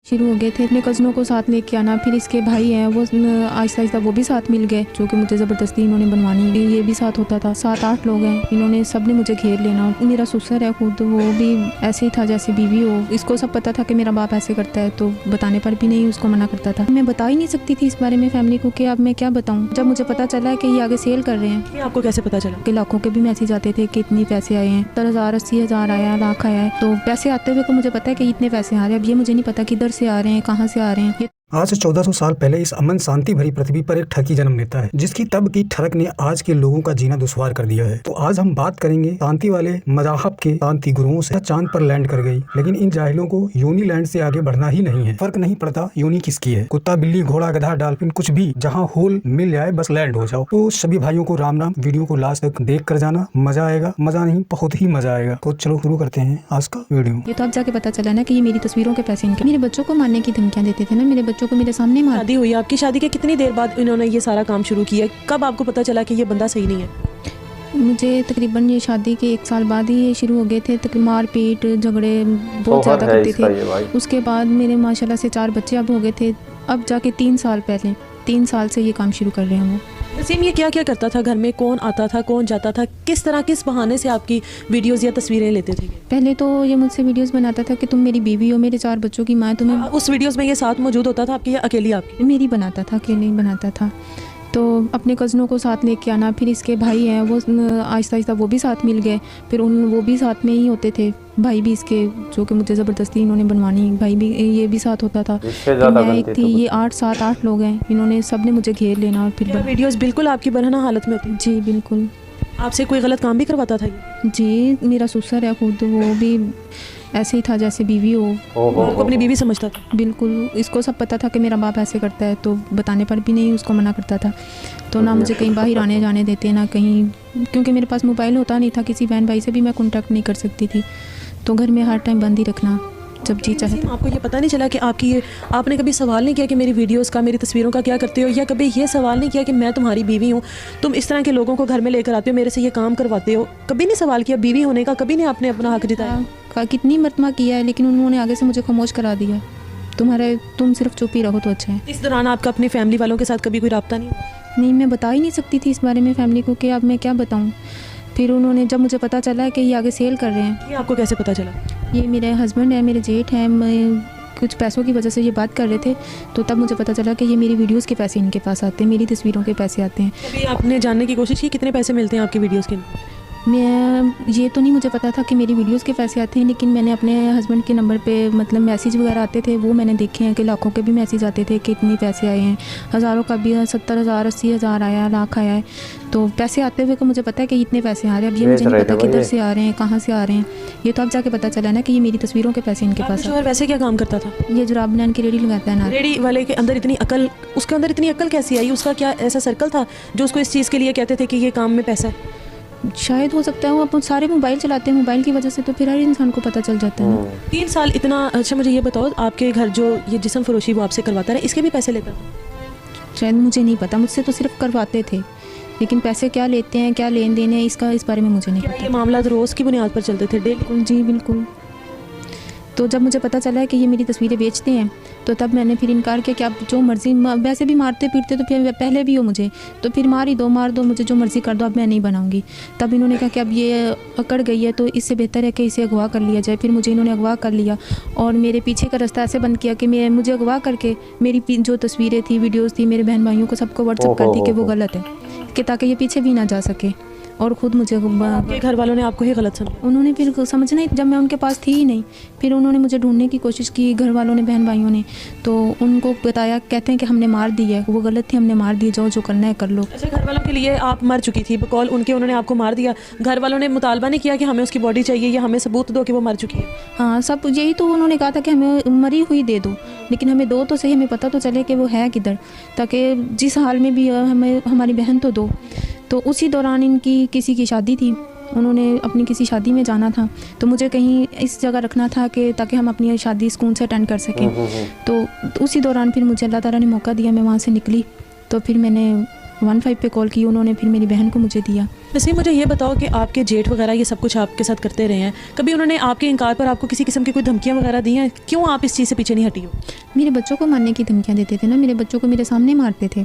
शुरू हो गए थे। अपने कज़नों को साथ लेके आना, फिर इसके भाई हैं वो आहिस्ता आहिस्ता वो भी साथ मिल गए, जो कि मुझे ज़बरदस्ती इन्होंने बनवानी, ये भी साथ होता था। 7-8 लोग हैं, इन्होंने सब ने मुझे घेर लेना। मेरा ससुर है खुद, वो भी ऐसे ही था जैसे बीवी हो। इसको सब पता था कि मेरा बाप ऐसे करता है, तो बताने पर भी नहीं उसको मना करता था। मैं बता ही नहीं सकती थी इस बारे में फैमिली को कि अब मैं क्या बताऊँ। जब मुझे पता चला है कि ये आगे सेल कर रहे हैं। ये आपको कैसे पता चला? कि लाखों के भी मैसेज आते थे कि इतने पैसे आए हैं, 70,000 80,000 आया, लाख आया है। तो पैसे आते हुए को मुझे पता है कि इतने पैसे आ रहे हैं। अब ये मुझे नहीं पता किधर से आ रहे हैं, कहाँ से आ रहे हैं। आज से 1400 साल पहले इस अमन शांति भरी पृथ्वी पर एक ठगी जन्म लेता है, जिसकी तब की ठरक ने आज के लोगों का जीना दुश्वार कर दिया है। तो आज हम बात करेंगे शांति वाले मज़ाहब के शांति गुरुओं से। चांद पर लैंड कर गई, लेकिन इन जाहिलों को यूनी लैंड से आगे बढ़ना ही नहीं है। फर्क नहीं पड़ता यूनी किसकी है, कुत्ता बिल्ली घोड़ा गधा डॉल्फिन कुछ भी, जहाँ होल मिल जाए बस लैंड हो जाओ। तो सभी भाइयों को राम राम। वीडियो को लास्ट तक देख कर जाना, मजा आएगा, मजा नहीं बहुत ही मजा आएगा। तो चलो शुरू करते हैं आज का वीडियो। ये तो अब जाके पता चला ना कि ये मेरी तस्वीरों के पैसे इनके। मेरे बच्चों को मारने की धमकियां देते थे ना, मेरे बच्चों को मेरे सामने मार। शादी हुई, आपकी शादी के कितनी देर बाद इन्होंने ये सारा काम शुरू किया? कब आपको पता चला कि ये बंदा सही नहीं है? मुझे तकरीबन ये शादी के 1 साल बाद ही ये शुरू हो गए थे। मार पीट झगड़े बहुत ज़्यादा करते थे। उसके बाद मेरे माशाल्लाह से 4 बच्चे अब हो गए थे। अब जाके 3 साल पहले, 3 साल से ये काम शुरू कर रहे हैं वो। वसीम ये क्या क्या करता था घर में? कौन आता था, कौन जाता था? किस तरह, किस बहाने से आपकी वीडियोस या तस्वीरें लेते थे? पहले तो ये मुझसे वीडियोस बनाता था कि तुम मेरी बीवी हो, मेरे 4 बच्चों की माँ, तुम्हें। उस वीडियोस में ये साथ मौजूद होता था आपकी या अकेली आपकी? मेरी बनाता था, अकेले ही बनाता था। तो अपने कज़नों को साथ लेके आना, फिर इसके भाई हैं वो आहिस्ता आहिस्ता वो भी साथ मिल गए, फिर वो भी साथ में ही होते थे। भाई भी इसके, जो कि मुझे ज़बरदस्ती इन्होंने बनवानी, भाई भी ये भी साथ होता था। फिर मैं एक थी, ये 7-8 लोग हैं, इन्होंने सब ने मुझे घेर लेना। और फिर वीडियोस बिल्कुल आपकी बरहना हालत में होती? जी बिल्कुल। आपसे कोई गलत काम भी करवाता था ये? जी, मेरा ससुर है खुद, वो भी ऐसे ही था जैसे बीवी हो। आपको अपनी बीवी समझता था? बिल्कुल, इसको सब पता था कि मेरा बाप ऐसे करता है, तो बताने पर भी नहीं उसको मना करता था। तो ना मुझे कहीं बाहर आने जाने देते, ना कहीं, क्योंकि मेरे पास मोबाइल होता नहीं था, किसी बहन भाई से भी मैं कॉन्टैक्ट नहीं कर सकती थी। तो घर में हर टाइम बंद ही रखना, जब जी चाहे। आपको ये पता नहीं चला कि आपने कभी सवाल नहीं किया कि मेरी वीडियोस का, मेरी तस्वीरों का क्या करते हो? या कभी ये सवाल नहीं किया कि मैं तुम्हारी बीवी हूँ, तुम इस तरह के लोगों को घर में लेकर आते हो, मेरे से ये काम करवाते हो? कभी नहीं सवाल किया बीवी होने का? कभी नहीं आपने अपना हक जताया? कितनी मरतबा किया है, लेकिन उन्होंने आगे से मुझे खामोश करा दिया। तुम सिर्फ चुप ही रहो तो अच्छा है। इस दौरान आपका अपनी फैमिली वालों के साथ कभी कोई रब्ता नहीं? नहीं, मैं बता ही नहीं सकती थी इस बारे में फैमिली को कि अब मैं क्या बताऊँ। फिर उन्होंने, जब मुझे पता चला है कि ये आगे सेल कर रहे हैं। ये आपको कैसे पता चला? ये मेरे हस्बैंड है, मेरे जेठ हैं, कुछ पैसों की वजह से ये बात कर रहे थे, तो तब मुझे पता चला कि ये मेरी वीडियोस के पैसे इनके पास आते हैं, मेरी तस्वीरों के पैसे आते हैं। अभी आपने जानने की कोशिश की कितने पैसे मिलते हैं आपकी वीडियोस के? मैं ये तो नहीं मुझे पता था कि मेरी वीडियोस के पैसे आते हैं, लेकिन मैंने अपने हस्बैंड के नंबर पे मतलब मैसेज वगैरह आते थे, वो मैंने देखे हैं कि लाखों के भी मैसेज आते थे कि इतने पैसे आए हैं, हज़ारों का भी, 70,000 80,000 आया, लाख आया है। तो पैसे आते हुए को मुझे पता है कि इतने पैसे आ रहे हैं। अब ये मुझे नहीं पता किधर से आ रहे हैं, कहाँ से आ रहे हैं। ये तो अब जाके पता चला ना कि ये मेरी तस्वीरों के पैसे इनके पास। और वैसे क्या काम करता था? ये जुराब बनाने की रेडी लगाता है ना। रेडी वाले के अंदर इतनी अकल, उसके अंदर इतनी अकल कैसी आई? उसका क्या ऐसा सर्कल था जो उसको इस चीज़ के लिए कहते थे कि ये काम में पैसा है? शायद हो सकता है, वो अपन सारे मोबाइल चलाते हैं, मोबाइल की वजह से तो फिर हर इंसान को पता चल जाता है ना। 3 साल इतना। अच्छा मुझे ये बताओ, आपके घर जो ये जिस्म फरोशी वो आपसे करवाता है, इसके भी पैसे लेता था? शायद, मुझे नहीं पता, मुझसे तो सिर्फ करवाते थे, लेकिन पैसे क्या लेते हैं, क्या लेन देन है, इस बारे में मुझे नहीं पता। ये मामला रोज़ की बुनियाद पर चलते थे? बिल्कुल जी बिल्कुल। तो जब मुझे पता चला है कि ये मेरी तस्वीरें बेचते हैं, तो तब मैंने फिर इनकार किया कि आप जो मर्ज़ी, वैसे भी मारते पीटते तो फिर पहले भी हो मुझे, तो फिर मार दो, मुझे जो मर्ज़ी कर दो, अब मैं नहीं बनाऊंगी। तब इन्होंने कहा कि अब ये अकड़ गई है तो इससे बेहतर है कि इसे अगवा कर लिया जाए। फिर मुझे इन्होंने अगवा कर लिया और मेरे पीछे का रास्ता ऐसे बंद किया कि मुझे अगवा करके मेरी जो तस्वीरें थी, वीडियोज़ थी, मेरे बहन भाइयों को सबको व्हाट्सअप कर दी कि वो गलत है, कि ताकि ये पीछे भी ना जा सके। और ख़ुद मुझे घर वालों ने आपको ही गलत समझा? उन्होंने फिर समझना ही, जब मैं उनके पास थी ही नहीं, फिर उन्होंने मुझे ढूंढने की कोशिश की, घर वालों ने, बहन भाइयों ने, तो उनको बताया, कहते हैं कि हमने मार दी है, वो गलत थी, हमने मार दी, जो करना है कर लो। अच्छा, घर वालों के लिए आप मर चुकी थी बकौल उनके, उन्होंने आपको मार दिया, घर वालों ने मुतालबा नहीं किया कि हमें उसकी बॉडी चाहिए या हमें सबूत दो कि वो मर चुकी है? हाँ, सब यही तो उन्होंने कहा था कि हमें मरी हुई दे दो, लेकिन हमें दो तो सही, हमें पता तो चले कि वो है किधर, ताकि जिस हाल में भी हमें हमारी बहन तो दो। तो उसी दौरान इनकी किसी की शादी थी, उन्होंने अपनी किसी शादी में जाना था, तो मुझे कहीं इस जगह रखना था कि ताकि हम अपनी शादी सुकून से अटेंड कर सकें। तो उसी दौरान फिर मुझे अल्लाह ताला ने मौका दिया, मैं वहाँ से निकली, तो फिर मैंने 15 पे कॉल की, उन्होंने फिर मेरी बहन को मुझे दिया। वैसे मुझे ये बताओ कि आपके जेठ वगैरह ये सब कुछ आपके साथ करते रहे हैं, कभी उन्होंने आपके इनकार पर आपको किसी किस्म की कोई धमकियां वगैरह दी हैं? क्यों आप इस चीज़ से पीछे नहीं हटी हो? मेरे बच्चों को मारने की धमकियाँ देते थे ना, मेरे बच्चों को मेरे सामने मारते थे,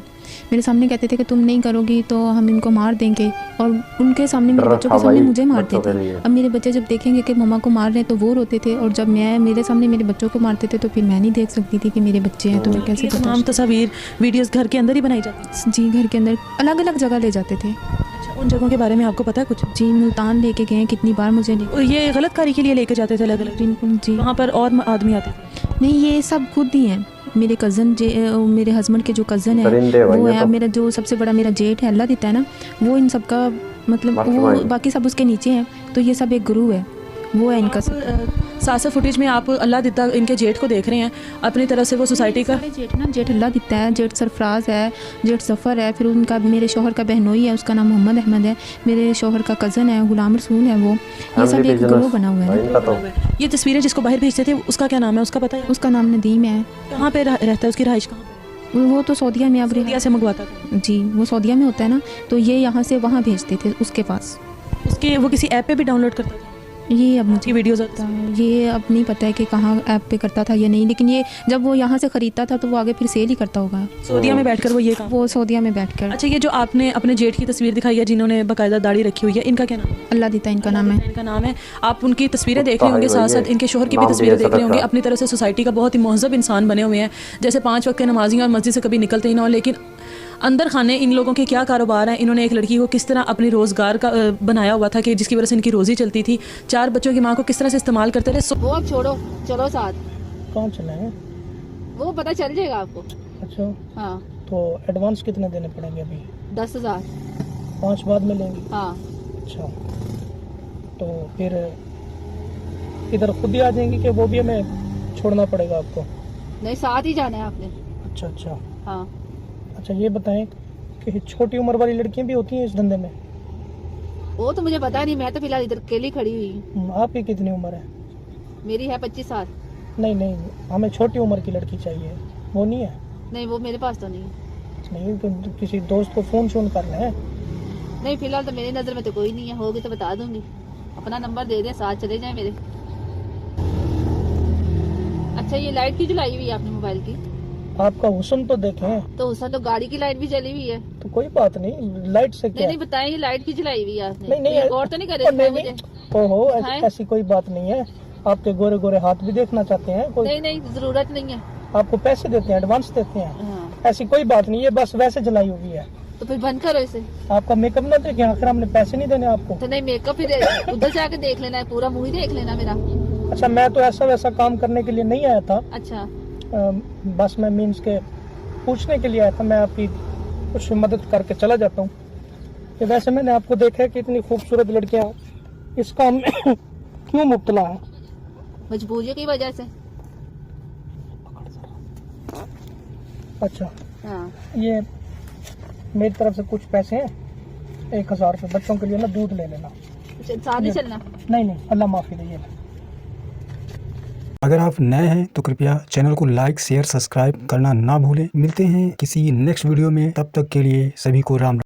मेरे सामने कहते थे कि तुम नहीं करोगी तो हम इनको मार देंगे, और उनके सामने मेरे बच्चों के सामने मुझे मारते थे। अब मेरे बच्चे जब देखेंगे कि मम्मा को मार रहे हैं तो वो रोते थे, और जब मैं मेरे सामने मेरे बच्चों को मारते थे तो फिर मैं नहीं देख सकती थी कि मेरे बच्चे हैं, तो मैं कैसे तमाम तस्वीर वीडियोस घर के अंदर ही बनाई जाती जी घर के अंदर अलग अलग जगह ले जाते थे। अच्छा, उन जगहों के बारे में आपको पता है कुछ? जी मुल्तान लेके गए हैं, कितनी बार मुझे ये गलत कारी के लिए लेके जाते थे अलग अलग? बिल्कुल जी। वहाँ पर और आदमी आते थे? नहीं, ये सब खुद ही हैं। मेरे कज़न मेरे हस्बैंड के जो कज़न है वो है, मेरा जो सबसे बड़ा मेरा जेठ है अल्लाह देता है ना, वो इन सब का मतलब वो बाकी सब उसके नीचे हैं, तो ये सब एक गुरु है, वो है इनका सब। साथ फुटेज में आप अल्लाह दिता इनके जेठ को देख रहे हैं, अपनी तरफ से वो सोसाइटी का जेठ ना, जेठ अल्लाह दिता है, जेठ सरफराज है, जेठ सफ़र है, फिर उनका मेरे शोहर का बहनोई है, उसका नाम मोहम्मद अहमद है, मेरे शोहर का कज़न है गुलाम रसूल है, वो ये सब एक ग्रुप बना हुआ है। ये तस्वीरें जिसको बाहर भेजते थे उसका क्या नाम है, उसका पता है? उसका नाम नदीम है। कहाँ पे रहता है, उसकी रहाइश कहाँ पे? वो तो सऊदीया में, अब सऊदीया से मंगवाता था जी, वो सऊदीया में होता है ना, तो ये यहाँ से वहाँ भेजते थे उसके पास। उसके वो किसी ऐप पे भी डाउनलोड करता था? ये अब मुझे वीडियोस आता है, ये अब नहीं पता है कि कहाँ ऐप पे करता था या नहीं, लेकिन ये जब वो यहाँ से ख़रीदता था तो वो आगे फिर सेल ही करता होगा सऊदीया में बैठकर, वो ये काम वो सऊदीया में बैठकर। अच्छा, ये जो आपने अपने जेठ की तस्वीर दिखाई है जिन्होंने बाकायदा दाढ़ी रखी हुई है, इनका क्या नाम है? अल्लाह देता इनका नाम है। इनका नाम है। आप उनकी तस्वीरें देख रहे होंगे, साथ साथ इनके शोहर की भी तस्वीरें देख रहे होंगे। अपनी तरफ से सोसाइटी का बहुत ही महजब इंसान बने हुए हैं, जैसे 5 वक्त के नमाजी और मस्जिद से कभी निकलते ही ना हो, लेकिन अंदर खाने इन लोगों के क्या कारोबार हैं। इन्होंने एक लड़की को किस तरह अपनी रोज़गार का बनाया हुआ था कि जिसकी वजह से इनकी रोज़ी चलती थी। 4 बच्चों की माँ को किस तरह से इस्तेमाल करते रहे। वो अब छोड़ो, चलो साथ। कौन चले हैं? वो पता चल जाएगा आपको। अच्छा, हाँ। तो एडवांस कितने देने पड़ेंगे अभी? 10,000। 5 बाद में लेंगे? हाँ। अच्छा, तो फिर इधर खुद ही आ जाएंगी कि वो भी हमें छोड़ना पड़ेगा आपको? नहीं, साथ ही जाना है आपने। अच्छा अच्छा। हाँ। अच्छा, ये बताएं कि छोटी उम्र वाली लड़कियां भी होती हैं इस धंधे में? वो तो मुझे पता नहीं, मैं तो फिलहाल इधर अकेली खड़ी हुई हूँ। आपकी कितनी उम्र है? मेरी है 25 साल। नहीं नहीं, हमें छोटी उम्र की लड़की चाहिए, वो नहीं है? नहीं, वो मेरे पास तो नहीं है। नहीं तो किसी दोस्त को फ़ोन करना है? नहीं, फिलहाल तो मेरी नज़र में तो कोई नहीं है, होगी तो बता दूंगी। अपना नंबर दे दें, साथ चले जाएं मेरे। अच्छा, ये लाइट क्यों जलाई हुई है आपने मोबाइल की? आपका हुस्न तो देखें। तो उसमें तो गाड़ी की लाइट भी जली हुई है। तो कोई बात नहीं, लाइट से क्या? नहीं बताएं, ये लाइट क्यों जलाई हुई है आपने? नहीं नहीं, गौर तो नहीं कर रहे थे मुझे? ओहो, ऐसी कोई बात नहीं है। आपके गोरे गोरे हाथ भी देखना चाहते हैं कोई? नहीं नहीं, जरूरत नहीं है। आपको पैसे देते हैं, एडवांस देते हैं? हाँ। ऐसी कोई बात नहीं है, बस वैसे जलाई हुई है। तो फिर बंद करो इसे। आपका मेकअप ना देखें, आखिर हमने पैसे नहीं देने आपको। तो नहीं, मेकअप फिर उधर जाके देख लेना है, पूरा मुंह ही देख लेना मेरा। अच्छा, मैं तो ऐसा वैसा काम करने के लिए नहीं आया था। अच्छा। बस मैं मीन्स के पूछने के लिए आया था, मैं आपकी कुछ मदद करके चला जाता हूँ। कि वैसे मैंने आपको देखा है कि इतनी खूबसूरत लड़कियाँ इस काम में क्यों मुब्तला है? मजबूरी की वजह से। अच्छा, हाँ। ये मेरी तरफ से कुछ पैसे हैं, 1000 रुपये, बच्चों के लिए ना दूध ले लेना। साथ ही चलना? नहीं नहीं, अल्लाह माफ़ी दे। अगर आप नए हैं तो कृपया चैनल को लाइक शेयर सब्सक्राइब करना ना भूलें। मिलते हैं किसी नेक्स्ट वीडियो में, तब तक के लिए सभी को राम।